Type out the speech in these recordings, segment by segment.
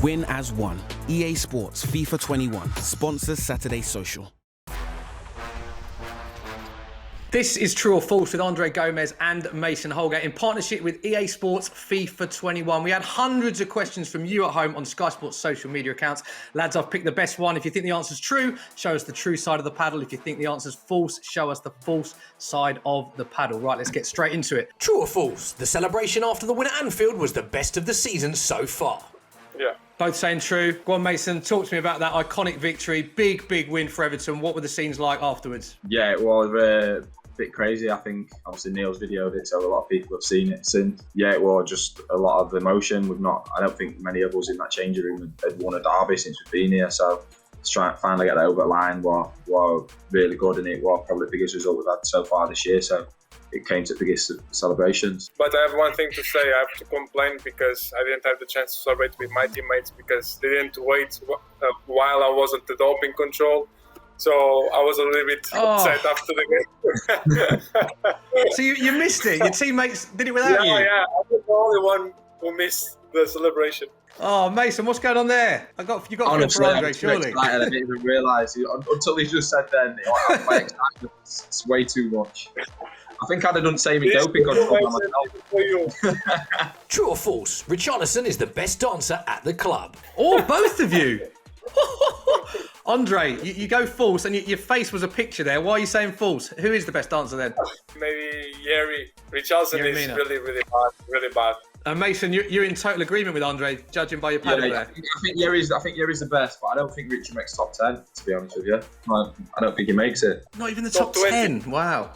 Win as one. EA Sports FIFA 21 sponsors Saturday Social. This is True or False with Andre Gomes and Mason Holgate in partnership with EA Sports FIFA 21. We had hundreds of questions from you at home on Sky Sports social media accounts. Lads, I've picked the best one. If you think the answer's true, show us the true side of the paddle. If you think the answer's false, show us the false side of the paddle. Right, let's get straight into it. True or false? The celebration after the win at Anfield was the best of the season so far. Yeah. Both saying true. Go on, Mason, talk to me about that iconic victory. Big win for Everton. What were the scenes like afterwards? Yeah, it was a bit crazy. I think obviously Neil's videoed it, so a lot of people have seen it since. Yeah, it was just a lot of emotion. I don't think many of us in that changing room had won a derby since we've been here. So to try and finally get that over the line were really good, and it was probably the biggest result we've had so far this year. So it came to the biggest celebrations. But I have one thing to say. I have to complain because I didn't have the chance to celebrate with my teammates because they didn't wait while I was at the doping control. So I was a little bit upset after the game. So you missed it? Your teammates did it without you? Yeah, I was the only one who missed the celebration. Oh, Mason, what's going on there? You got Honestly, for Andre, I'm surely. excited. I didn't even realise until he just said then. I'm quite excited. It's way too much. I think I'd have done saving doping control by myself. True or false? Richarlison is the best dancer at the club. Oh, both of you. Andre, you go false, and your face was a picture there. Why are you saying false? Who is the best dancer then? Maybe Yeri. Richarlison is really bad. Mason, you're in total agreement with Andre, judging by your paddle there. I think Yeri's the best, but I don't think Richie makes top 10, to be honest with you. I don't think he makes it. Not even the top 10? Wow.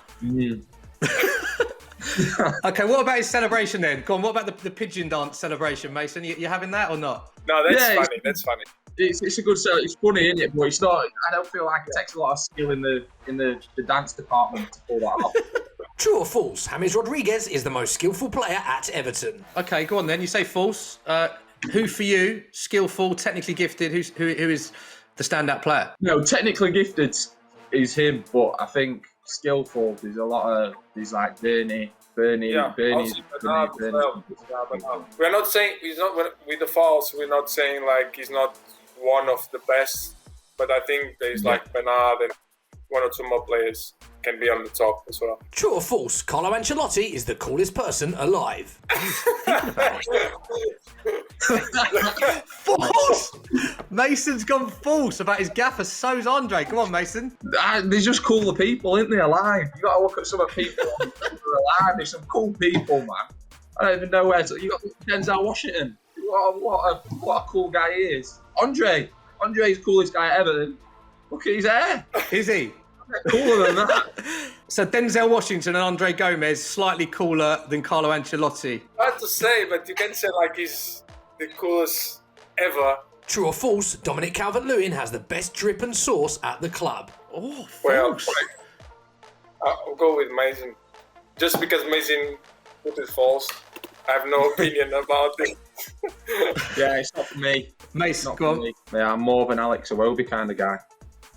Okay, what about his celebration then? Go on, what about the pigeon dance celebration, Mason? You having that or not? No, that's funny. It's a good sell. It's funny, isn't it? But it's not. I don't feel like it takes a lot of skill in the dance department to pull that off. True or false? James Rodriguez is the most skillful player at Everton. Okay, go on then. You say false. Who for you? Skillful, technically gifted. Who is the standout player? No, technically gifted is him, but I think skillful. There's a lot of like Bernie. We're not saying he's not with the false. We're not saying like he's not one of the best, but I think there's like Bernard and one or two more players can be on the top as well. True or false? Carlo Ancelloti is the coolest person alive. False! Mason's gone false about his gaffer. So's Andre. Come on, Mason. There's just cooler people, isn't they, alive? You got to look at some of the people who are alive. There's some cool people, man. I don't even know where to. You got Denzel Washington. What a cool guy he is. Andre's the coolest guy ever. Look at his hair. Is he? Cooler than that. So Denzel Washington and Andre Gomes slightly cooler than Carlo Ancelloti. Hard to say, but you can say like he's the coolest ever. True or false? Dominic Calvert-Lewin has the best drip and sauce at the club. Oh, false. Well, I'll go with Mason. Just because Mason put it false, I have no opinion about it. Yeah, it's not for me. Mason, Not go for on. me. Yeah, I'm more of an Alex Iwobi kind of guy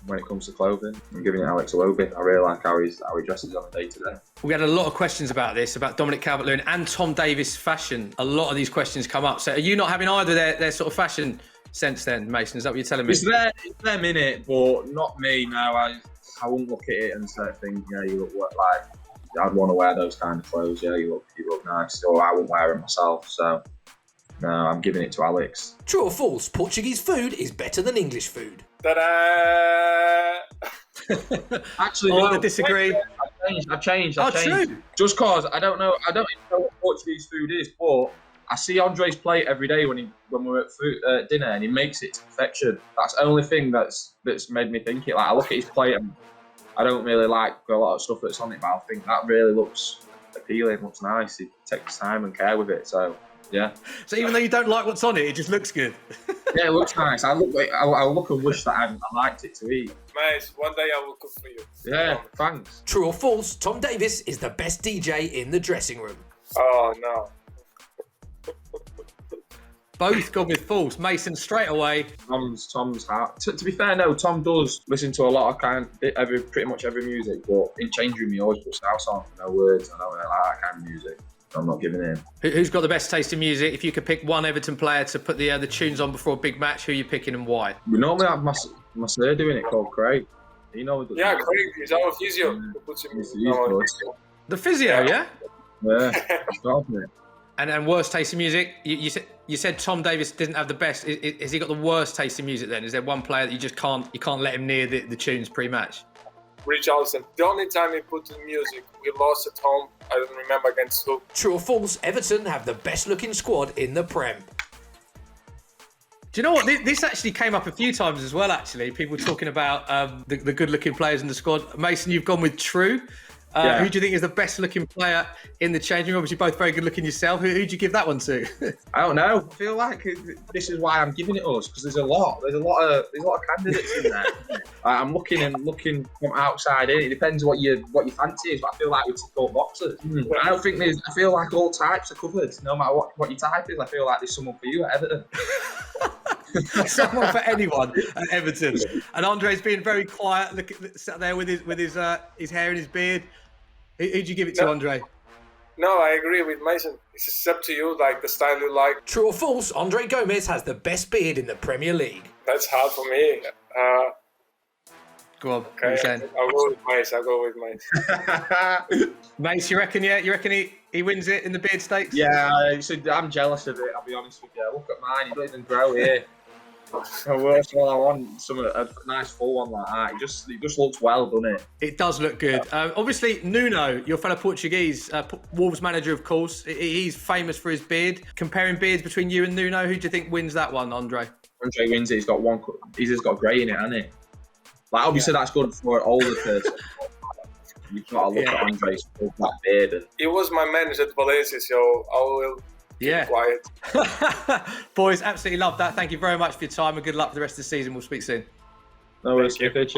when it comes to clothing. I'm giving it Alex Iwobi. I really like how he dresses on a day-to-day. We had a lot of questions about this, about Dominic Calvert-Lewin and Tom Davies' fashion. A lot of these questions come up. So are you not having either their sort of fashion sense then, Mason? Is that what you're telling me? It's them in it, but not me. No, I wouldn't look at it and say, you look like I'd want to wear those kind of clothes. Yeah, you look nice. Or I wouldn't wear them myself. So no, I'm giving it to Alex. True or false? Portuguese food is better than English food. Ta-da! Actually, I disagree. I've changed. True. Just cause I don't even know what Portuguese food is, but I see Andre's plate every day when we're at dinner, and he makes it to perfection. That's the only thing that's made me think it. Like, I look at his plate, and I don't really like a lot of stuff that's on it, but I think that really looks appealing, looks nice. He takes time and care with it, so yeah. So even though you don't like what's on it just looks good. Yeah, it looks nice. I look and wish that I liked it to eat. Nice. One day I will cook for you. Yeah, thanks. True or false? Tom Davies is the best DJ in the dressing room. Oh no. Both gone with false. Mason straight away. Tom's heart. To be fair, no, Tom does listen to a lot of pretty much every music, but in change room he always puts the house on for no words. I don't really like that kind of music. I'm not giving in. Who's got the best taste in music? If you could pick one Everton player to put the tunes on before a big match, who are you picking and why? We normally have my sir doing it called Craig. You know. Yeah, Craig is our physio. The physio, yeah? Yeah, stop it. And then worst taste in music? You said Tom Davis didn't have the best. Has he got the worst taste in music then? Is there one player that you just can't let him near the tunes pre-match? Richarlison. The only time he put in music, we lost at home. I don't remember against who. True or false? Everton have the best looking squad in the Prem. Do you know what? This actually came up a few times as well, actually. People talking about the good-looking players in the squad. Mason, you've gone with True. Who do you think is the best-looking player in the changing room? Obviously, both very good-looking yourself. Who do you give that one to? I don't know. I feel like this is why I'm giving it us, because there's a lot of candidates in there. I'm looking from outside in. It depends what your fancy is, but I feel like we tick all boxes. I don't think I feel like all types are covered. No matter what your type is, I feel like there's someone for you at Everton. Someone for anyone at Everton. And Andre's being very quiet, sat there with his hair and his beard. Who'd you give it to, Andre? No, I agree with Mason. It's just up to you, like the style you like. True or false? Andre Gomes has the best beard in the Premier League. That's hard for me. Go on. Okay, I'll go with Mace. Mace, you reckon? Yeah, you reckon he wins it in the beard stakes? Yeah, I'm jealous of it. I'll be honest with you. Look at mine; he doesn't even grow here. Worst one I want, a nice full one like that. It just looks well, doesn't it? It does look good. Obviously, Nuno, your fellow Portuguese, Wolves manager, of course, he's famous for his beard. Comparing beards between you and Nuno, who do you think wins that one, Andre? Andre wins it. He's just got grey in it, hasn't he? Like obviously that's good for an older person. You've got to look at Andre's black beard. He was my manager at Valencia, so I will. Yeah. Quiet. Boys, absolutely love that. Thank you very much for your time and good luck for the rest of the season. We'll speak soon. No worries. Cheers.